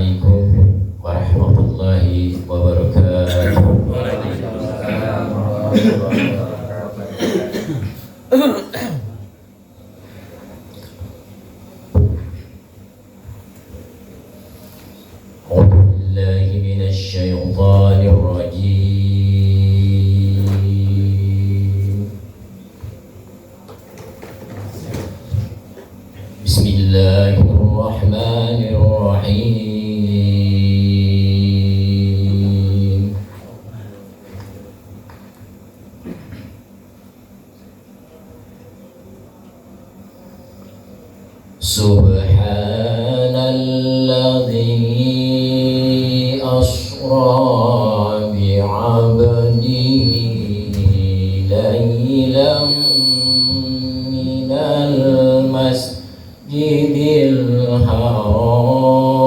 Assalamualaikum warahmatullahi wabarakatuh. Waalaikumsalam warahmatullahi wabarakatuh. أعوذ بالله من الشيطان الرجيم. بسم الله الرحمن الرحيم. سبحان الذي أسرى بعبده ليلا من المسجد الحرام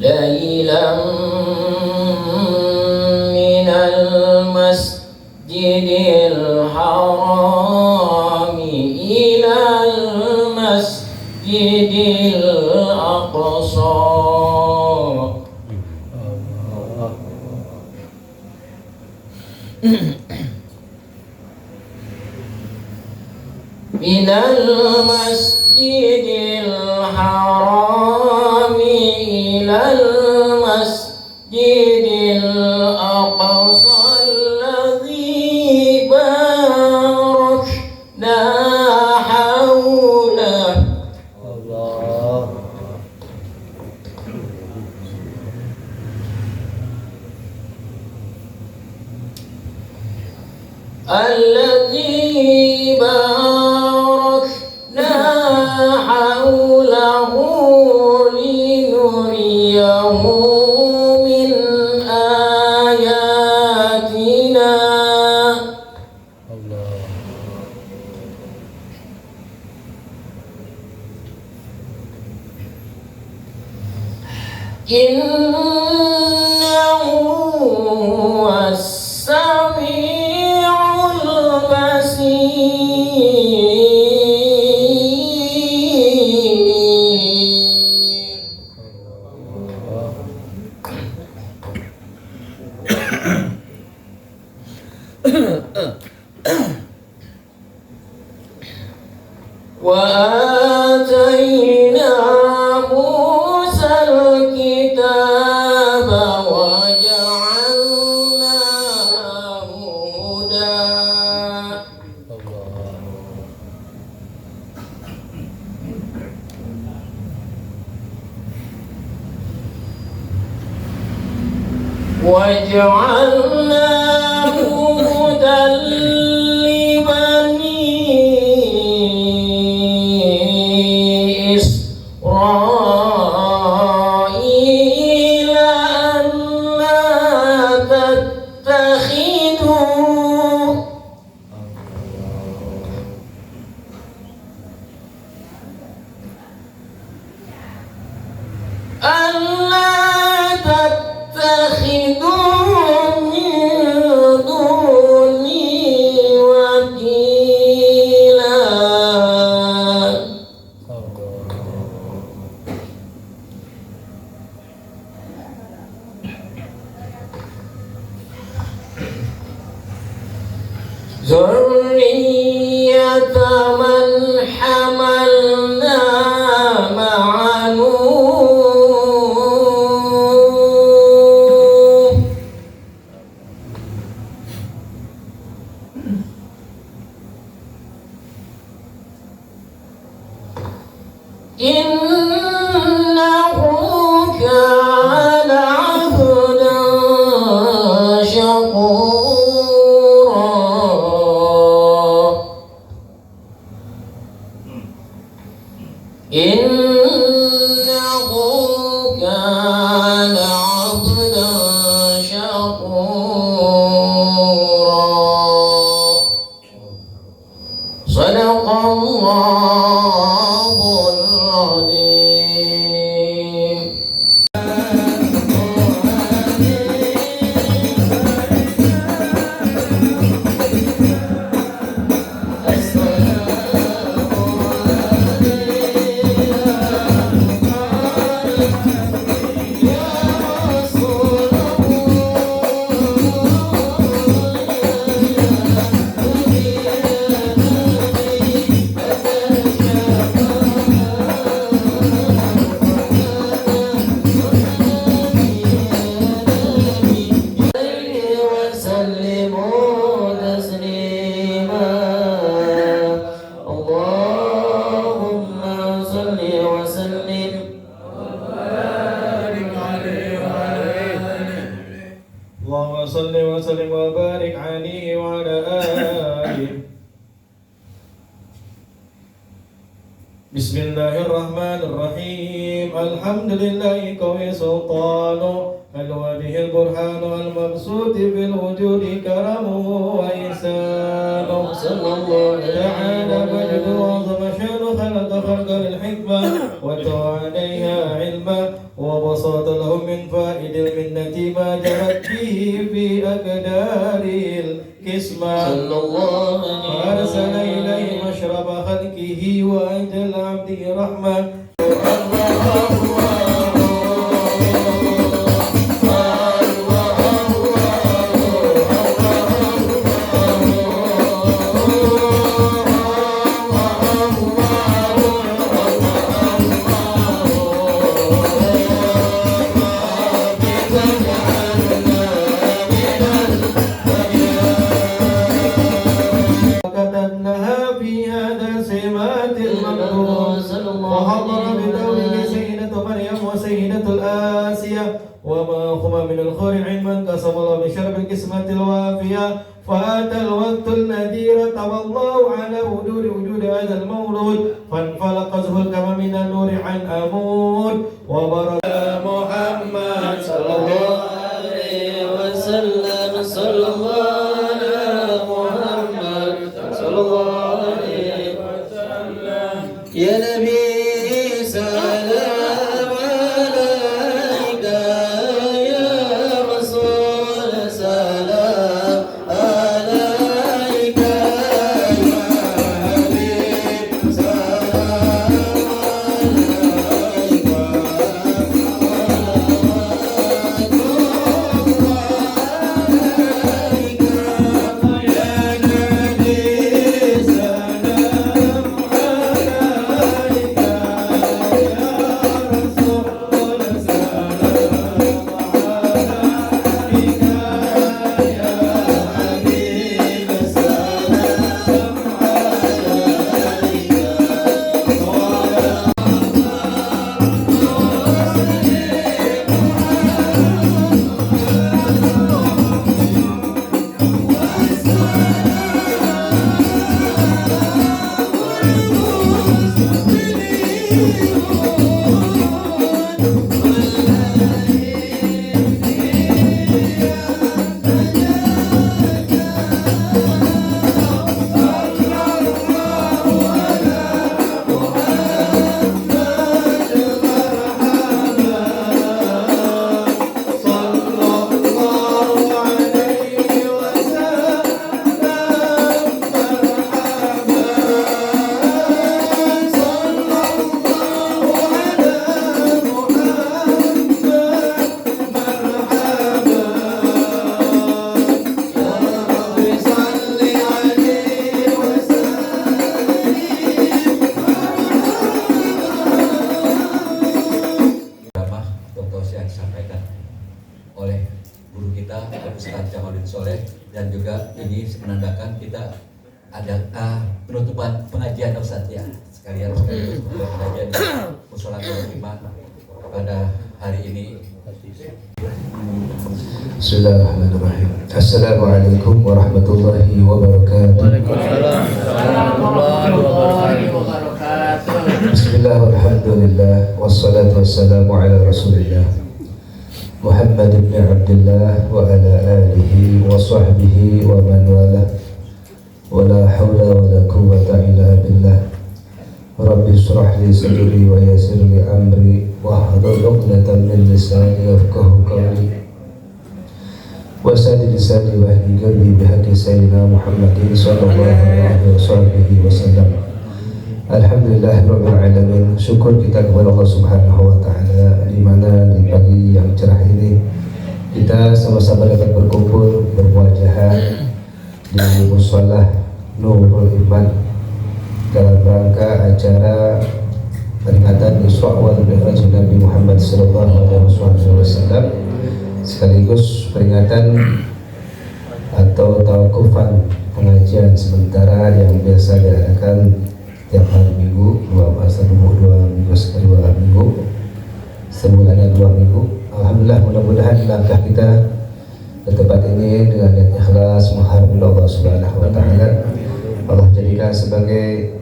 ليلا من المسجد الحرام إلى المسجد الأقصى من المسجد الحرام إلى المسجد الأقصى الذي باركنا حوله الذي باركنا حوله لنريه من آياتنا إنه هو السميع البصير. وآتينا موسى الكتاب وجعلناه هدى وجعلناه هدى لبني إسرائيل ألا تتخذوا من دوني وكيلا. ذرية من حملنا مع نوح إنه كان عبدا شكورا. إنه كان عبدا شكورا. صدق الله العظيم. صل وسلم وبارك عليه وعلى آله. بسم الله الرحمن الرحيم. الحمد لله قوي سلطانه الواضح البرهان المبسوط بالوجود كرمه وإحسانه صلى الله تعالى مجد وعظم شأنه خلق خلق للحكمة وتوى عليها علما وبسط له من فائد المنة ما جرت به في أقدار القسمة صلى الله وأرسل إليه مشرب خلقه وأجل عبده رحمة. كتبناها في هذا سمات المقدور وحضر بدوره سيدة مريم وسيدة الآسية وما هما من الخور علما قسم الله بشرب القسمة الوافية فأتى الوقت النذير طوى الله على وجود هذا المولود فانفلق زهر كما من النور عن أمود وبرك محمد صلى الله عليه وسلم صلى الله على محمد صلى الله عليه وسلم يا نبي سلام عليك يا رسول سلام عليك يا حبيب سلام عليك oleh guru kita Ustaz Jamaluddin Soleh, dan juga ini menandakan kita ada penutupan pengajian Ustaz ya, sekalian pengajian di Mushola Iman pada hari ini. Bismillahirrahmanirrahim. Assalamualaikum warahmatullahi wabarakatuh. Waalaikumsalam warahmatullahi wabarakatuh. Bismillah walhamdulillah wassalatu wassalamu ala rasulillah Muhammad ibn Abdullah wa ala alihi wa sahbihi wa man wala wa la hawla wa la quwwata illa billah. Rabbi shrah li sadri wa yassir li amri wahlul 'uqdatam min lisani yafqahu qawli wasadid lisani wa hdi qalbi bihaqi sayyidina Muhammadin sallallahu alaihi wasallam. Alhamdulillah rabbil alamin. Syukur kita kepada Allah Subhanahu wa taala di mana di pagi yang cerah ini kita sama-sama dapat berkumpul bermuajahat di Mushola Nurul Iman dalam rangka acara peringatan Isra wal Mi'raj Nabi Muhammad sallallahu alaihi wasallam, sekaligus peringatan atau tawakufan pengajian sementara yang biasa diadakan tiap hari Minggu, dua minggu sekali, 2 minggu, sebulannya 2 minggu. Alhamdulillah, mudah-mudahan langkah kita ke tempat ini dengan niat ikhlas menghargai Allah Subhanahu wa taala. Allah jadikan sebagai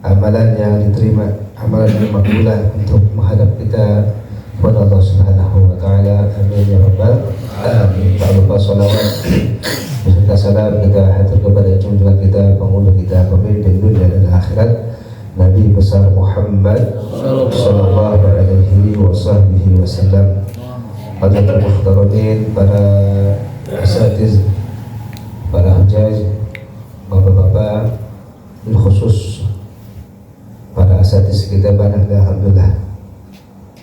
amalan yang diterima, amalan yang makbulah untuk menghadap kita kepada Allah Subhanahu wa taala. Amin ya rabbal alamin. Tak lupa salawat beserta salam kita hatur kepada junjungan kita, penghulu kita, pemimpin dunia dan akhirat, Nabi besar Muhammad sallallahu alaihi wasallam. Hadirin muhtaramin, para asatiz, para hujaj, bapak-bapak, bil khusus para asatiz kita banyak, alhamdulillah,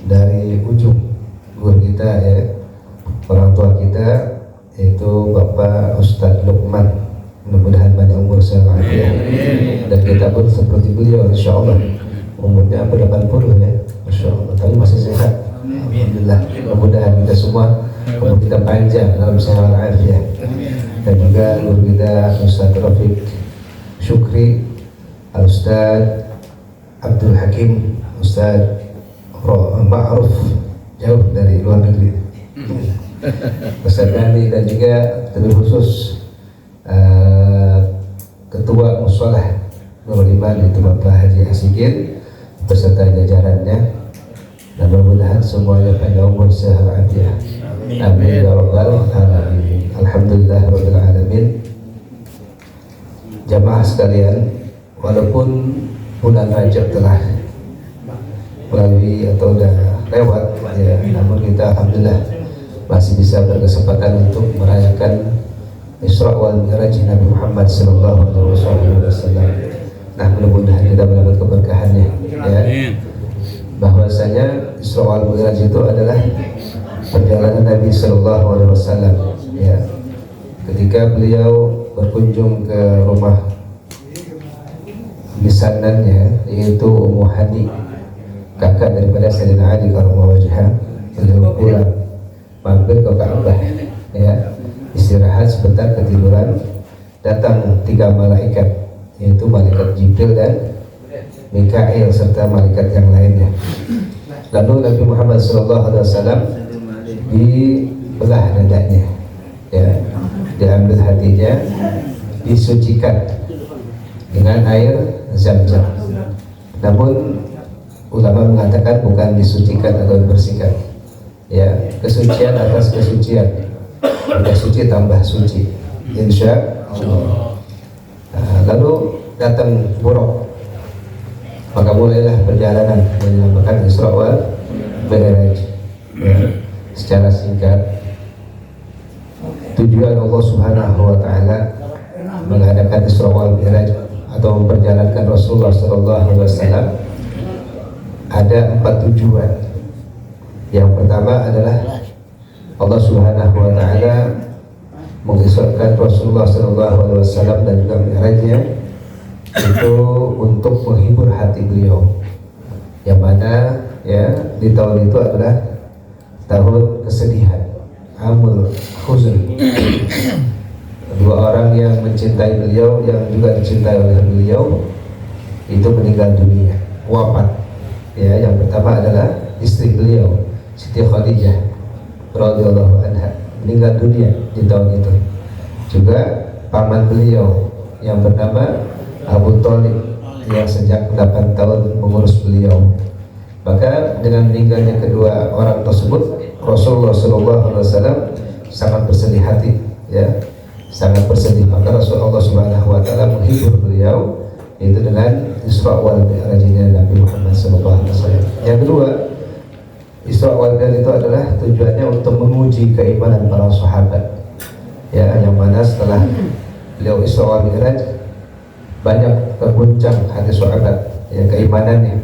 dari ujung guru kita ya, orang tua kita yaitu Bapak Ustadz Luqman, mudah-mudahan banyak umur sehat ya, dan kita pun seperti beliau insyaallah umurnya 80 ya, insyaallah, tapi masih sehat. Alhamdulillah, mudah-mudahan kita semua umur kita panjang dalam sehat walafiat. Dan juga guru kita Ustadz Rafiq Syukri, Ustadz Abdul Hakim, Ustadz Ma'ruf jauh dari luar negeri, Ustadz Ghani, dan juga terlebih khusus Ketua Musholah Nurul Iman itu Bapak Haji Asikin beserta jajarannya. Dan mudah-mudahan semuanya panjang umur sehat walafiat. Amin ya rabbal alamin. Alhamdulillah rabbil alamin. Jamaah sekalian, walaupun bulan Rajab telah melalui atau sudah lewat ya, namun kita alhamdulillah masih bisa berkesempatan untuk merayakan Isra wal Mi'raj Nabi Muhammad sallallahu alaihi wasallam. Nah, mudah-mudahan kita mendapat keberkahannya ya. Bahwasanya Isra wal Mi'raj itu adalah perjalanan Nabi sallallahu alaihi wasallam ya. Ketika beliau berkunjung ke rumah bisanannya yaitu Ummu Hani, kakak daripada Sayyidina Ali karramallahu wajhah, beliau pulang mampir ke Ka'bah ya, istirahat sebentar, ketiduran, datang 3 malaikat yaitu malaikat Jibril dan Mikail serta malaikat yang lainnya. Lalu Nabi Muhammad SAW dibelah dadanya ya, diambil hatinya, disucikan dengan air Zam-Zam. Namun ulama mengatakan bukan disucikan atau dibersihkan ya, kesucian atas kesucian, udah suci tambah suci insya Allah. Lalu datang buruk, maka mulailah perjalanan menyelamatkan Isra wal Mi'raj ya. Secara singkat, tujuan Allah Subhanahu wa taala mengadakan Isra wal Mi'raj atau memperjalankan Rasulullah sallallahu alaihi wasallam ada 4 tujuan. Yang pertama adalah Allah Subhanahu wa taala mengisrakan Rasulullah sallallahu alaihi wasallam dan juga Mi'rajnya itu untuk menghibur hati beliau, yang mana ya di tahun itu adalah tahun kesedihan, amul huzn. Dua orang yang mencintai beliau, yang juga dicintai oleh beliau, itu meninggal dunia, wafat ya. Yang pertama adalah istri beliau Siti Khadijah radhiyallahu anha, meninggal dunia di tahun itu. Juga paman beliau yang bernama Abu Thalib yang sejak 8 tahun mengurus beliau. Maka dengan meninggalnya kedua orang tersebut, Rasulullah SAW sangat bersedih hati ya, sangat bersedih. Maka Rasulullah Subhanahu wa taala menghibur beliau itu dengan Isra wal Mi'rajnya Nabi Muhammad SAW. Yang kedua, Isra wal Mi'raj itu adalah tujuannya untuk menguji keimanan para sahabat ya, yang mana setelah beliau Isra wal Mi'raj banyak terguncang hati sahabat ya, keimanannya.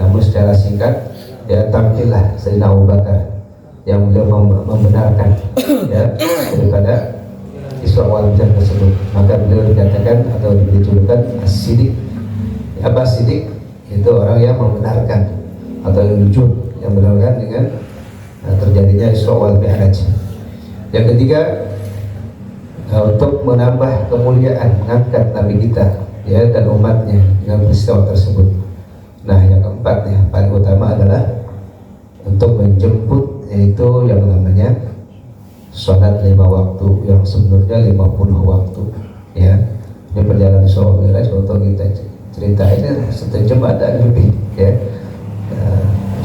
Namun secara singkat ya, tampillah Sayyidina Abu Bakar yang beliau membenarkan ya daripada Isra wal Mi'raj tersebut. Maka beliau dikatakan atau dijulukan As-Siddiq. Apa Siddiq? Itu orang yang membenarkan atau yang jujur, yang benarkan dengan terjadinya Isra wal Mi'raj. Yang ketiga, untuk menambah kemuliaan, mengangkat Nabi kita ya dan umatnya dengan peristiwa tersebut. Nah, yang keempat ya, paling utama adalah untuk menjemput yaitu yang namanya sholat 5 waktu yang sebenarnya 50 waktu, ya. Ini perjalanan Isra Mi'raj untuk kita ceritain setengah jam ada lebih, ya.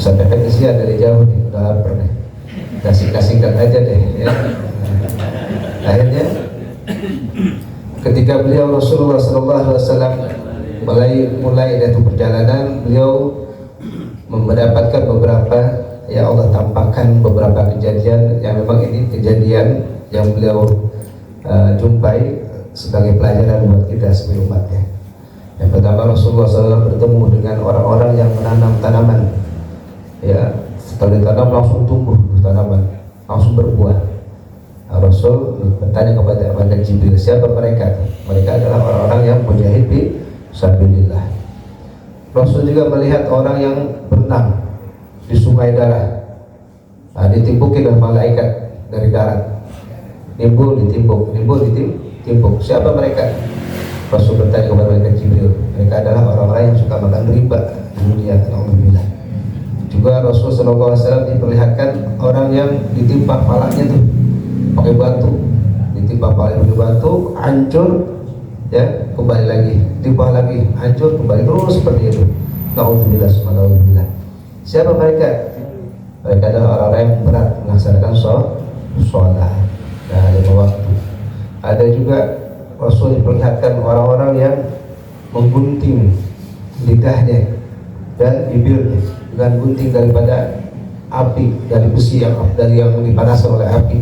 Sampai kesian dari jauh nih, udah lapar nih. Kasih-kasihkan aja deh, ya. Akhirnya ketika beliau Rasulullah SAW mulai dari perjalanan, beliau mendapatkan beberapa, ya Allah tampakkan beberapa kejadian yang memang ini kejadian yang beliau jumpai sebagai pelajaran buat kita sebagai umatnya. Yang pertama, Rasulullah SAW bertemu dengan orang-orang yang menanam tanaman, ya. Setelah ditanam langsung tumbuh tanaman, langsung berbuah. Rasul bertanya kepada malaikat Jibril, siapa mereka? Mereka adalah orang-orang yang mujahid fi sabilillah. Rasul juga melihat orang yang berenang di sungai darah, ditimbukin oleh malaikat dari darat, nimbul ditimbuk. Siapa mereka? Rasul bertanya kepada malaikat Jibril, mereka adalah orang-orang yang suka makan riba di dunia. Alhamdulillah. Juga Rasul SAW diperlihatkan orang yang ditimpa kepalanya tuh pakai batu, ditimpa kepalanya pakai batu, hancur, ya, kembali lagi, timpa lagi, hancur, kembali, terus seperti itu. Nauzubillah, subhanallah. Siapa mereka? Mereka adalah orang-orang yang berat melaksanakan sholat 5 waktu. Ada juga Rasul diperlihatkan orang-orang yang menggunting lidahnya dan bibirnya dengan gunting daripada api, dari besi yang dipanaskan oleh api.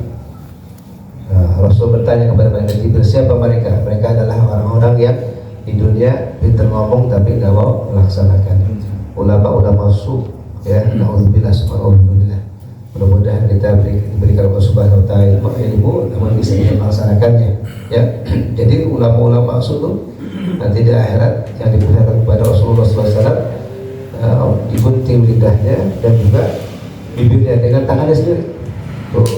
Rasul bertanya kepada malaikat Jibril, siapa mereka? Mereka adalah orang-orang yang di dunia pintar ngomong tapi nggak mau melaksanakan. Ulama-ulama su, ya. Nauzubillah, subhanallah. Mudah-mudahan kita diberikan Allah Subhanahu wa taala ilmu namun bisa melaksanakannya, ya. Jadi ulama-ulama su itu nanti di akhirat yang diperlihatkan kepada Rasulullah SAW, digunting lidahnya dan juga bibirnya dengan tangannya sendiri. Tuh.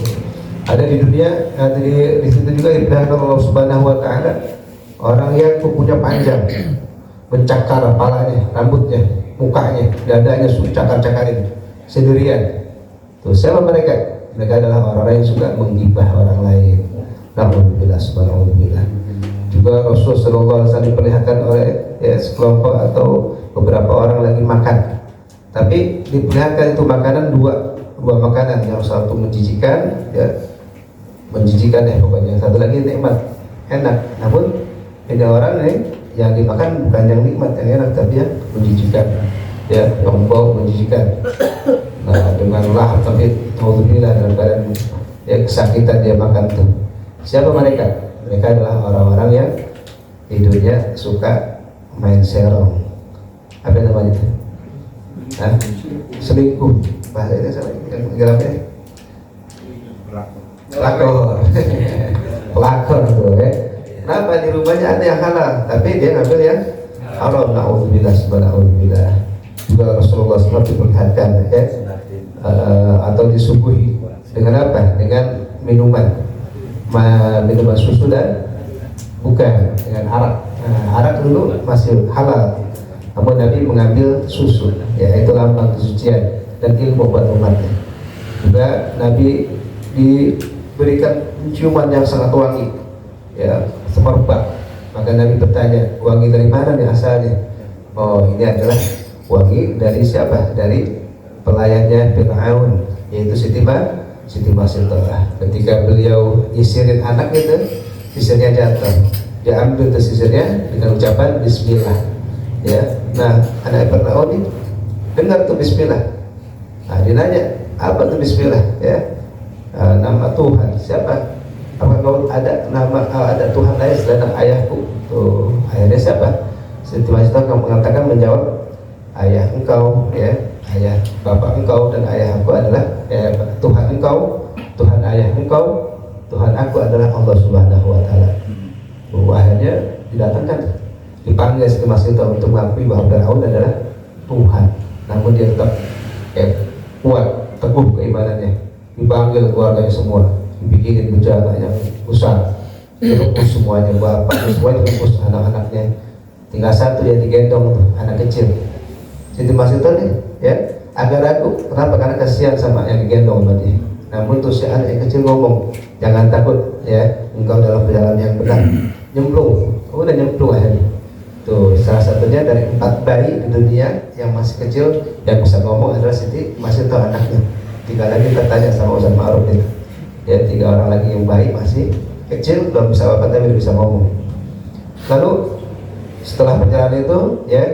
Ada di dunia, di situ juga diperlihatkan Allah Subhanahu wa taala orang yang kukunya panjang, mencakar kepalanya, rambutnya, mukanya, dadanya cakar-cakarin sendirian. Tuh, siapa mereka? Mereka adalah orang-orang yang suka menggibah orang lain. Alhamdulillah, subhanallah. Juga Rasul sallallahu alaihi wasallam diperlihatkan oleh, ya, sekelompok atau beberapa orang lagi makan. Tapi diperlihatkan itu makanan dua makanan, yang satu menjijikan, ya, menjijikan ya pokoknya, satu lagi nikmat, enak. Namun ini orang nih yang dimakan bukan yang nikmat, yang enak, tapi yang menjijikan, ya, yang bau menjijikan. Nah, dengan lahap tapi alhamdulillah dalam keadaan, ya, kesakitan dia makan tuh. Siapa mereka? Mereka adalah orang-orang yang di dunia suka main serong. Apa namanya? Selingkuh. Bahasa itu sama yang gelapnya. Pelakor. Pelakor tuh, ya. Kenapa di rumahnya ada yang halal, tapi dia ngambil yang haram? Nauzubillah, subhanallah. Juga Rasulullah SAW diperlihatkan, ya, atau disuguhi dengan apa? Dengan minuman susu dan bukan dengan arak. Arak dulu masih halal, namun Nabi mengambil susu, ya, itu lambang kesucian dan ilmu buat umatnya. Juga Nabi diberikan ciuman yang sangat wangi, ya, semerbak. Maka Nabi bertanya, wangi dari mana nih asalnya? Oh, ini adalah wangi dari siapa? Dari pelayannya Fir'aun, yaitu Siti Masitah. Ketika beliau nyisirin anak itu, sisirnya jatuh. Dia ambil tuh sisirnya dengan ucapan Bismillah, ya. Nah, anak Fir'aun ini dengar tuh Bismillah. Nah, dia nanya, apa tuh Bismillah? Ya, nama Tuhan. Siapa? Apa kau ada nama, ada Tuhan lain selain ayahku? Tuh, ayahnya siapa? Siti Masitah mengatakan, menjawab, ayah engkau, ya, ayah bapak engkau dan ayah aku adalah, ya, Tuhan engkau, Tuhan ayah engkau, Tuhan aku adalah Allah Subhanahu wa taala. Akhirnya didatangkan, dipanggil Siti Masitah untuk mengakui bahwa Fir'aun adalah Tuhan. Namun dia tetap, ya, kuat, teguh keimanannya. Dipanggil keluarganya semua, dibikinin bejana yang besar, direbus semuanya, bapak semuanya direbus, anak-anaknya. Tinggal satu yang digendong tuh, anak kecil. Siti Masitah nih, ya, agak ragu. Kenapa? Karena kasihan sama yang digendong sama dia. Namun tuh si anak yang kecil ngomong, jangan takut ya, engkau dalam perjalanan yang benar. Nyemplung, udah nyemplung akhirnya. Tuh salah satunya dari 4 bayi di dunia yang masih kecil yang bisa ngomong adalah Siti masih tahu anaknya. 3 lagi tertanya sama Ustaz Ma'ruf itu. Ya 3 orang lagi yang bayi masih kecil belum bisa apa tapi bisa ngomong. Lalu setelah perjalanan itu ya,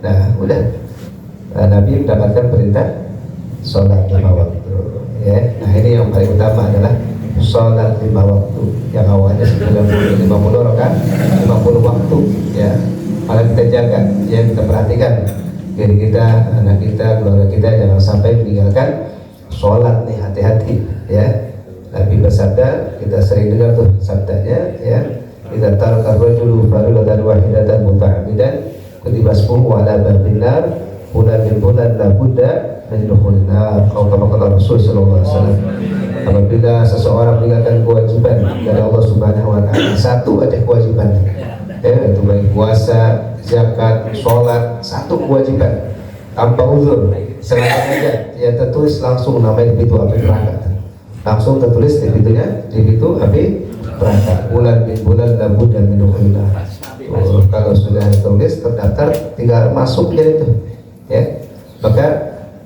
nah udah Nabi mendapatkan perintah sholat 5 waktu. Ya, nah ini yang paling utama adalah sholat 5 waktu. Yang awalnya 50 rakaat, 50 waktu. Ya, malah kita jaga, ya kita perhatikan diri kita, anak kita, keluarga kita jangan sampai meninggalkan sholat nih, hati-hati. Ya, Nabi bersabda, kita sering dengar tuh sabdanya, ya. Idza taraka ar-rajulu fardatan wahidatan muta'ammidan kutiba ismuhu ala babin nar bulan bin bulan la budda min dukhulin nar. Kata Rasul sallallahu alaihi wasallam, apabila seseorang meninggalkan kewajiban dari Allah Subhanahu wa taala, satu aja kewajiban, itu baik puasa, zakat, sholat, satu kewajiban tanpa uzur, sengaja aja ya tertulis langsung namanya di pintu api neraka, langsung tertulis di pintunya, di pintu api neraka. Bulan bin bulan la budda min dukhulin nar. Kalau sudah tertulis terdaftar, tinggal masuk jadi itu, ya. Maka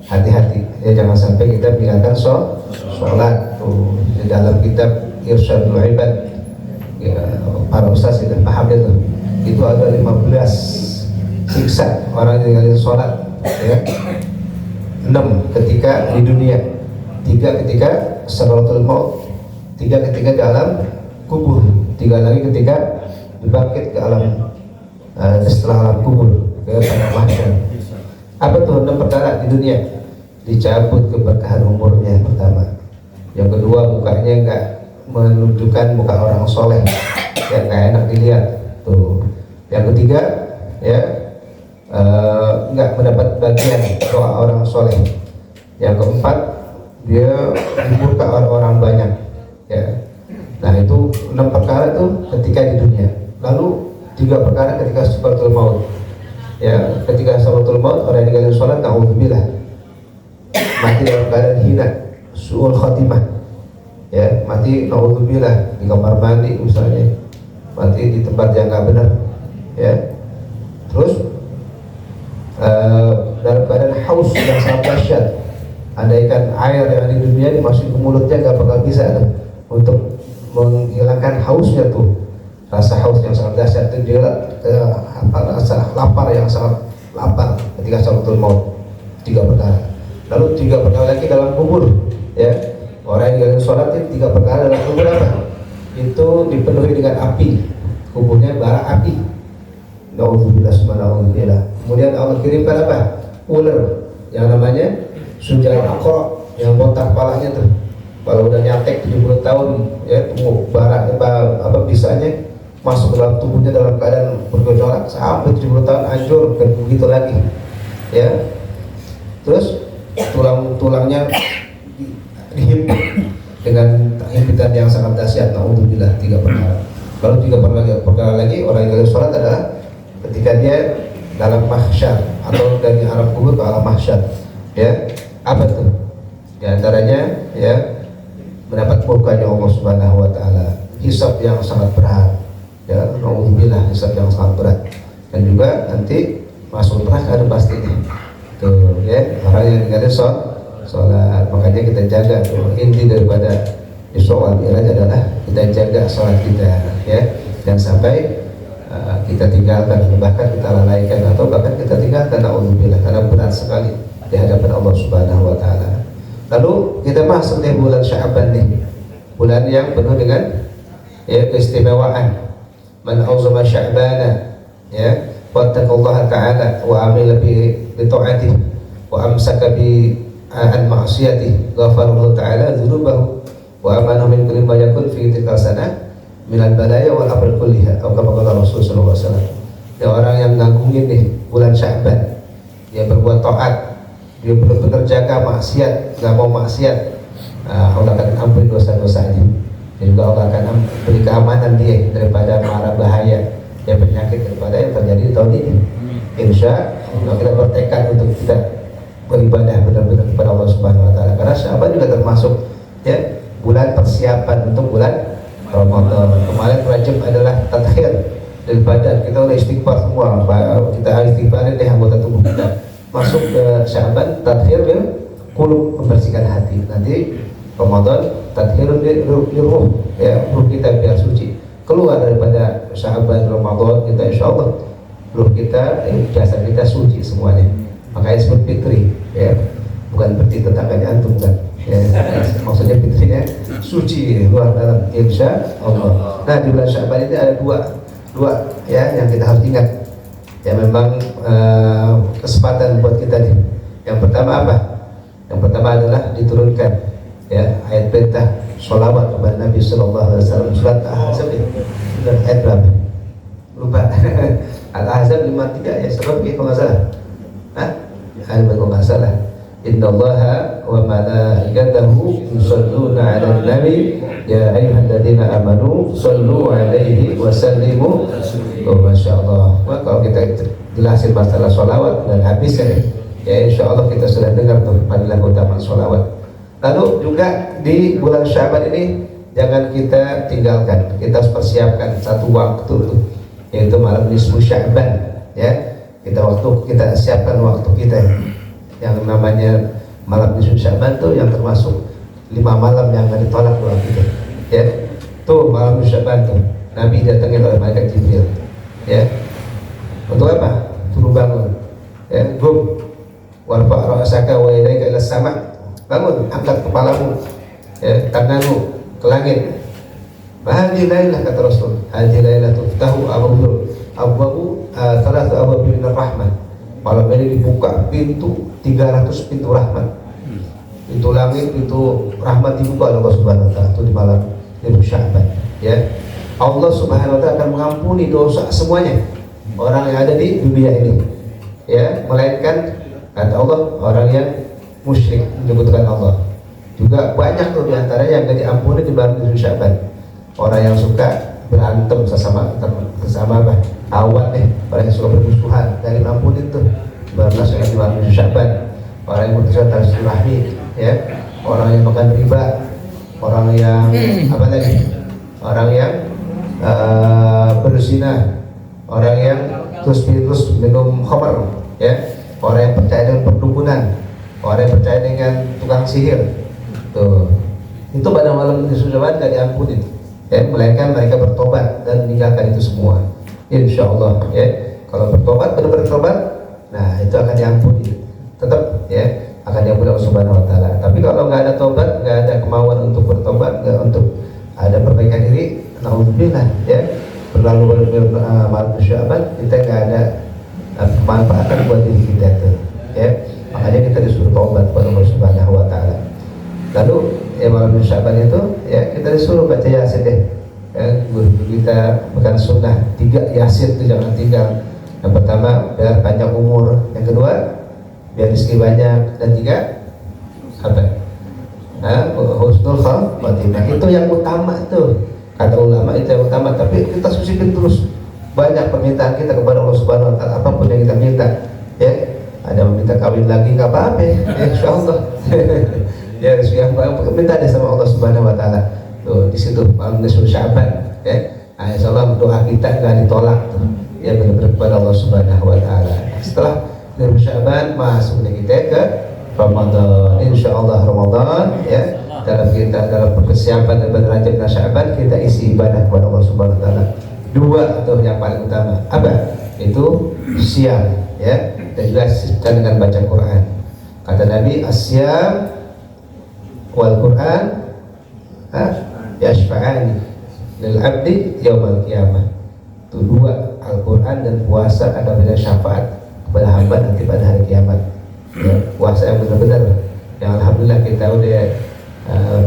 hati-hati, ya jangan sampai kita meninggalkan sholat. Tuh di dalam kitab Irsyadul Ibad, ya, para ustaz sudah paham itu ada 15 siksa orang yang meninggalkan sholat, ya. 6 ketika di dunia, 3 ketika sakaratul maut, 3 ketika di alam kubur, 3 lagi ketika dibangkit ke alam setelah alam kubur, ke padang mahsyar. Apa tuh 6 perkara di dunia? Dicabut keberkahan umurnya yang pertama. Yang kedua, mukanya enggak menunjukkan muka orang soleh, yang enggak enak dilihat. Tuh. Yang ketiga, ya enggak mendapat bagian doa orang soleh. Yang keempat, dia dimurka orang banyak. Ya. Nah itu 6 perkara itu ketika di dunia. Lalu 3 perkara ketika sakaratul maut. Ya, ketika sakaratul maut orang yang meninggalkan sholat, naudzubillah, mati dalam keadaan hina, su'ul khatimah. Ya, mati naudzubillah di kamar mandi misalnya, mati di tempat yang nggak benar. Ya, terus dalam keadaan haus yang sangat dahsyat. Andaikan air yang ada di dunia dimasukin ke mulutnya nggak bakal bisa untuk menghilangkan hausnya tuh. Rasa haus yang sangat dahsyat itu dia rasa lapar yang sangat lapar ketika sakaratul maut. 3 perkara. Lalu 3 perkara lagi dalam kubur, ya. Orang yang meninggalkan sholat itu 3 perkara dalam kubur apa? Itu dipenuhi dengan api, kuburnya bara api. Naudzubillah subhanallah. Kemudian Allah kirimkan apa? Ular yang namanya Sujal Aqra yang botak kepalanya tuh. Kalau udah nyatek 70 tahun, ya bara apa bisanya masuk ke dalam tubuhnya dalam keadaan bergejolak sampai 70 tahun hancur dan begitu lagi, ya. Terus tulangnya dihimpit dengan himpitan yang sangat dahsyat. Naudzubillah. 3 perkara. Lalu 3 perkara lagi orang yang sholat adalah ketika dia dalam mahsyar atau dari alam kubur ke alam mahsyar, ya. Apa tuh? Di antaranya, ya, mendapat murkanya Allah Subhanahu wa taala, hisab yang sangat berat. Ya, naudzubillah, hisab yang sangat berat. Dan juga nanti masuk neraka ada pastinya. Tuh, ya, orang yang enggak ada sholat, makanya kita jaga tuh. Inti daripada Isra wal Mi'raj adalah kita jaga sholat kita, ya. Jangan sampai kita tinggalkan, bahkan kita lalaikan atau bahkan kita tinggalkan, naudzubillah, karena berat sekali di hadapan Allah Subhanahu wa taala. Lalu kita masuk di bulan Sya'ban nih, bulan yang penuh dengan, ya, keistimewaan. Man auzama Sya'bana, ya, wattaqallaha ta'ala wa amila bi ta'atihi wa amsaka bi an ma'siyatihi ghafarallahu ta'ala dzunubahu wa amanahu min kulli ma yakun fi tilka sanah minal balaya wal amr kulliha. Atau kata Rasul sallallahu alaihi wasallam, ya, orang yang ngagungin nih bulan Sya'ban, dia berbuat taat, dia benar-benar jaga maksiat, nggak mau maksiat, Allah akan ampuni dosa-dosanya. Dan juga Allah akan beri keamanan dia daripada mara bahaya dan penyakit daripada yang terjadi di tahun ini. Insya Allah kita bertekad untuk kita beribadah benar-benar kepada Allah Subhanahu Wa Taala. Karena Sya'ban juga termasuk ya, bulan persiapan untuk bulan Ramadan. Kemarin Rajab adalah tadkhir dari badan, kita udah istighfar semua, kita istighfarin deh anggota tubuh kita. Masuk ke Sya'ban, tadkhir bil qulub, membersihkan hati. Nanti Ramadan tadkhirun di ruh, ya, ruh kita biar suci. Keluar daripada Sya'ban Ramadan kita insyaallah ruh kita, jasad kita suci semuanya. Makanya disebut fitri, ya, bukan berarti tetangganya antum kan, ya, maksudnya fitrinya suci luar dalam insya Allah. Nah, di bulan Sya'ban ini ada dua ya yang kita harus ingat, ya, memang kesempatan buat kita nih. Yang pertama apa? Yang pertama adalah diturunkan, ya, ayat perintah sholawat kepada Nabi Sallallahu Alaihi Wasallam, surat Al-Ahzab, sudah ayat berapa? Lupa. Al-Ahzab 53 ya, sebab kalau nggak salah. Kalau nggak salah. Innallaha wa malaikatahu yusholluna 'alan nabi ya ayyuhalladzina amanu shollu 'alaihi wa sallimu. Oh, masyaallah. Wah, kalau kita jelasin masalah sholawat dan habis ya insyaallah kita sudah dengar tuh fadilah keutamaan sholawat. Lalu juga di bulan Sya'ban ini jangan kita tinggalkan, kita harus persiapkan satu waktu tuh, yaitu malam nisfu Sya'ban, ya. Kita siapkan waktu kita yang namanya malam nisfu Sya'ban tuh yang termasuk 5 malam yang akan ditolak doa kita, ya. Tuh malam nisfu Sya'ban tuh Nabi datangin oleh malaikat Jibril, ya. Untuk apa? Suruh bangun, ya. Warfa' ra'saka wa yadayka ila sama'. Bangun, angkat kepalamu, ya, tanganmu ke langit. Hadhihi lailah, kata Rasul, hadhihi lailah tuftahu abwabu salatu abwabin rahmah. Malam ini dibuka pintu 300 pintu rahmat. Pintu langit, pintu rahmat dibuka oleh Allah Subhanahu wa taala itu di malam Sya'ban, ya. Allah Subhanahu wa taala akan mengampuni dosa semuanya orang yang ada di dunia ini, ya, melainkan kata Allah orang yang musyrik menyebutkan Allah. Juga banyak tuh diantara yang gak diampuni di bulan Sya'ban. Orang yang suka berantem sesama apa? Awan nih, orang yang suka bermusuhan dari ampuni tuh di bulan Sya'ban. Orang yang mutuskan tali silaturahmi, ya. Orang yang makan riba, orang yang apa lagi? Orang yang berzina, orang yang terus minum khamar, ya. Orang yang percaya dengan perdukunan, orang yang percaya dengan tukang sihir, tuh itu pada malam Sya'ban gak diampuni, ya, melainkan mereka bertobat dan meninggalkan itu semua, insya Allah, ya. Kalau bertobat, benar-benar bertobat, nah itu akan diampuni, tetap, ya, akan diampuni Allah Subhanahu Wa Taala. Tapi kalau nggak ada tobat, nggak ada kemauan untuk bertobat, nggak untuk ada perbaikan diri, naudzubillah, ya, berlalu malam Sya'ban kita nggak ada kemanfaatan buat diri kita tuh, ya. Makanya kita disuruh taubat kepada Allah Subhanahu Wa Taala. Lalu ya malam Sya'ban itu, ya, kita disuruh baca Yasin deh, ya. Guru kita bukan sunnah 3 Yasin itu jangan tinggal. Yang pertama biar panjang umur, yang kedua biar rezeki banyak, dan 3 apa? Husnul khatimah. Itu yang utama tuh, kata ulama, itu yang utama. Tapi kita susipin terus. Banyak permintaan kita kepada Allah Subhanahu Wa Taala, apapun yang kita minta, ya. Ada meminta kawin lagi nggak apa-apa, ya, insyaallah. Ya, yang minta deh sama Allah Subhanahu Wa Taala. Tuh di situ malam nisfu Sya'ban, ya. Nah, insyaallah doa kita nggak ditolak tuh, ya, benar-benar kepada Allah Subhanahu Wa Taala. Setelah nisfu Sya'ban masuk kita ke Ramadan, insyaallah Ramadan, ya. Dalam persiapan daripada Rajab dan Sya'ban kita isi ibadah kepada Allah Subhanahu Wa Taala. 2 tuh yang paling utama, apa? Itu siam, ya, dan juga dengan baca Quran. Kata Nabi, as-siyam wal Quran yashfa'ani lil abdi yaumal qiyamah. Itu 2, Al-Quran dan puasa akan berikan syafaat kepada hamba nanti pada hari kiamat, ya. Puasa yang benar-benar, yang alhamdulillah kita udah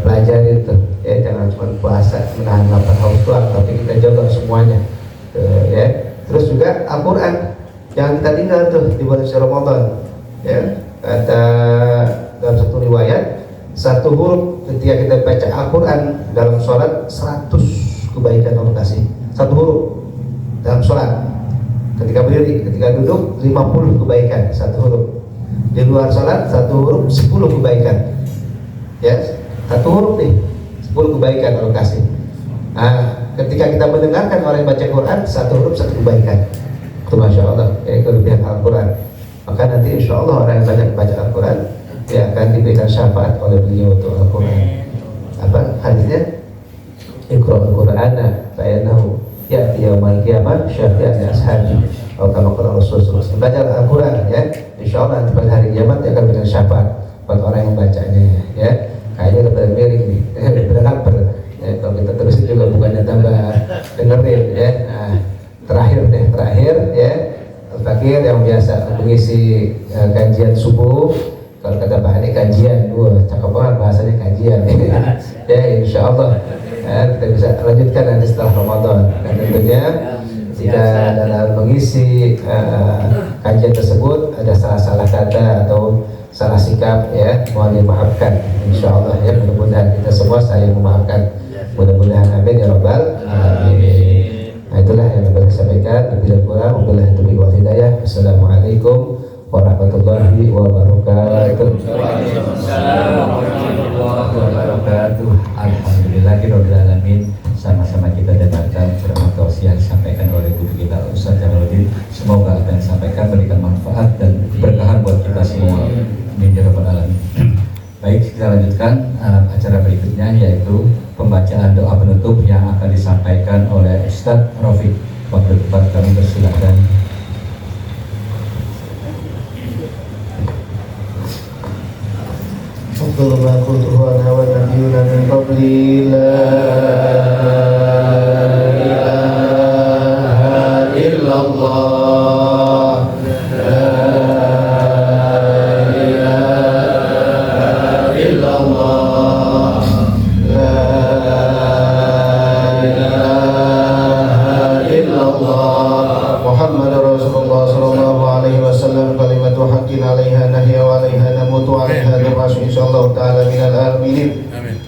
pelajari itu, ya. Jangan cuma puasa menahan lapar haus doang, tapi kita jaga semuanya, ya. Terus juga Al-Quran jangan kita tinggal tuh di bulan Ramadan, ya. Kata dalam satu riwayat, 1 huruf ketika kita baca Al-Quran dalam sholat 100 kebaikan Allah kasih. 1 huruf dalam sholat, ketika berdiri, ketika duduk 50 kebaikan 1 huruf. Di luar sholat 1 huruf 10 kebaikan, ya. satu huruf nih 10 kebaikan Allah kasih. Ketika kita mendengarkan orang yang baca Quran, satu huruf satu kebaikan. Itu Masya Allah, ya, kelebihan Al-Quran. Maka nanti insya Allah orang yang banyak baca Al-Quran dia akan diberikan syafaat oleh beliau untuk Al-Quran. Apa hadisnya? Iqra'ul Qur'ana fa'innahu ya'ti yaumal qiyamah syafi'an li ashabi. Kalau qala Rasulullah baca Al-Quran ya, insya Allah nanti pada hari kiamat dia akan berikan syafaat buat orang yang bacanya ya. Kayaknya udah pada miring nih, udah lapar ya, kalau kita terusin juga bukannya tambah dengerin ya. Terakhir ya, Al-Fakir yang biasa mengisi kajian subuh. Kalau kata Pak Hani kajian, cakep banget bahasanya kajian ya, insya Allah kita bisa lanjutkan nanti setelah Ramadan. Dan tentunya jika dalam mengisi kajian tersebut ada salah-salah kata atau salah sikap ya, mohon dimaafkan insya Allah ya. Mudah-mudahan kita semua saling memaafkan, mudah-mudahan amin ya rabbal alamin. Nah, itulah yang dapat saya sampaikan. Lebih dan kurang wabillahi taufiq wal hidayah. Assalamualaikum warahmatullahi wabarakatuh. Alhamdulillahirabbil alamin. Sama-sama kita dengarkan ceramah tausiah disampaikan oleh guru kita Ustaz Jamaluddin. Semoga apa yang disampaikan memberikan manfaat dan keberkahan buat kita semua. Amin ya rabbal alamin. Baik, kita lanjutkan acara berikutnya, yaitu pembacaan doa penutup yang akan disampaikan oleh Ustaz Rafiq. Waktu depan kami persilakan. Qul ma qultu wa nabiyuna min qabli la ilaha illallah la ilaha illallah la ilaha illallah Muhammadur Rasulullah sallallahu alaihi wasallam kalimatu haqqin 'alaiha nahya wa 'alaiha namutu 'alaiha nab'ashu insyaallah ta'ala minal aminin. Amin.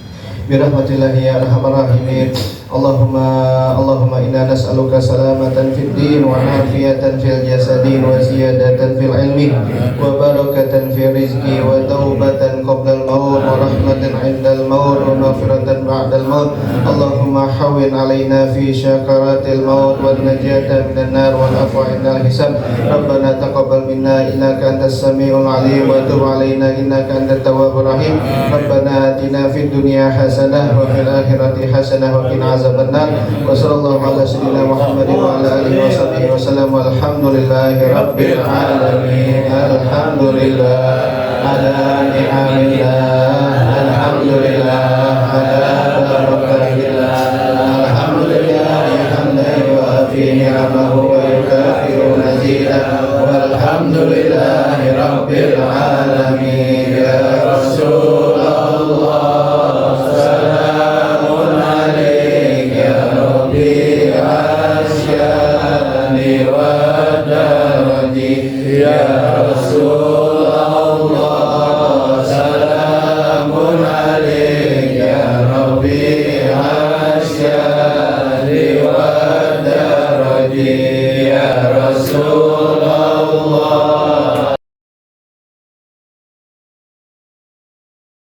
Birahmatillahi ya arhamar rahimin. Allahumma inna nas'aluka salamatan fid din wa afiyatan fil jasadi wa ziyadatan fil ilmi wa barakatan fil rizqi wa taubatan qabla al-maut wa rahmatan 'inda al-maut wa maghfiratan ba'da al-maut. Allahumma hawwin 'alaina fi syakaratil maut wa najatan minan nar wal afwa 'inda al-hisab. Rabbana taqabbal minna innaka antas samiul 'alim wa tub 'alaina innaka antat tawwabur rahim. Rabbana atina fid dunya hasanah wa fil akhirati hasanah wa qina azabannar. Wa sallallahu ala sayyidina Muhammadin wa ala alihi wa sahbihi wa sallam. Walhamdulillahi rabbil alamin. Alhamdulillah ala ni'amillah. Alhamdulillah ala barakatillah. Alhamdulillah hamdan yu'afi ni'amahu wa yukafiru mazidah. Walhamdulillahi rabbil alamin. Ya Rasulullah salamun alaika ya Rabbi asyani wa daradi. Ya Rasulullah salamun alaika ya Rabbi asyani wa daradi. Ya Rasul